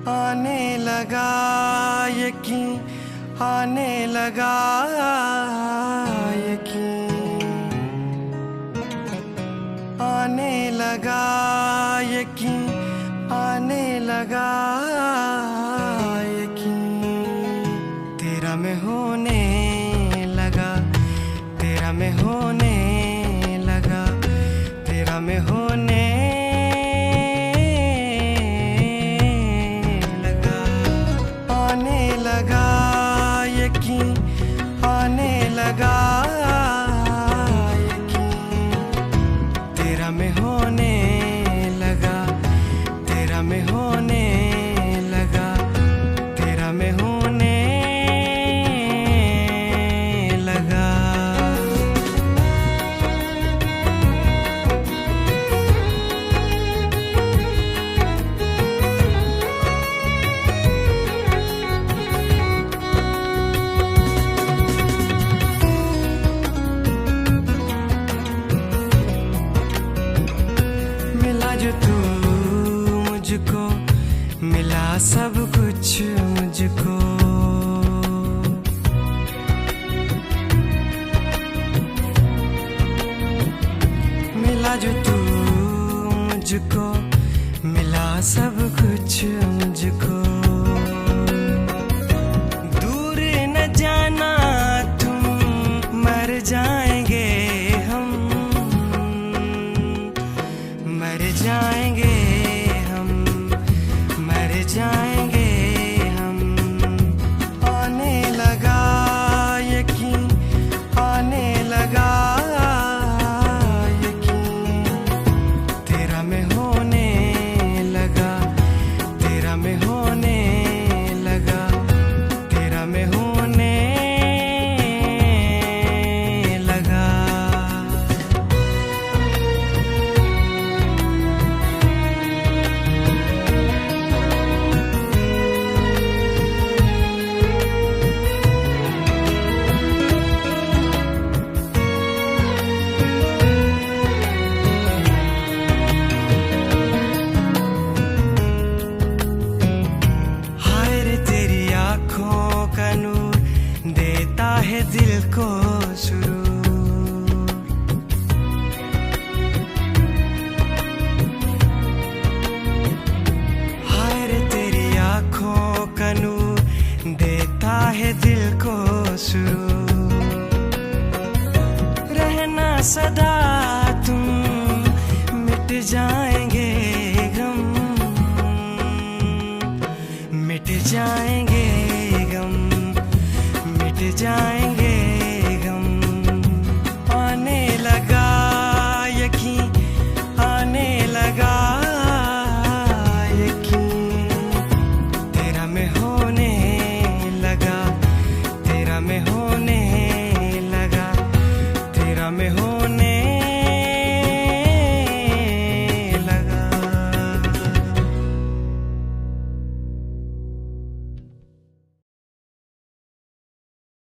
आने लगा यकीन, आने लगा यकीन, आने लगा यकीन, आने लगा यकीन। तेरा मैं होने लगा, तेरा मैं होने लगा, तेरा मैं होने लगा। आने लगा यकीन, आने लगा यकीन। तेरा मैं होने लगा, तेरा मैं होने लगा, तेरा मैं होने लगा। मिला जो तू मुझको, मिला सब कुछ मुझको। मिला जो तू मुझको, मिला सब कुछ मुझको। दूर न जाना तुम, मर जाएंगे हम, मर जाएंगे हम, मर जाएंगे हम। आने लगा यकीन, आने लगा यकीन। तेरा मैं होने लगा, तेरा मैं होने लगा, तेरा मैं होने लगा। हाय रे तेरी आँखों का नूर देता है दिल को सुरूर। हाय रे तेरी आँखों का नूर देता है दिल को सुरूर। रहना सदा तुम, मिट जाए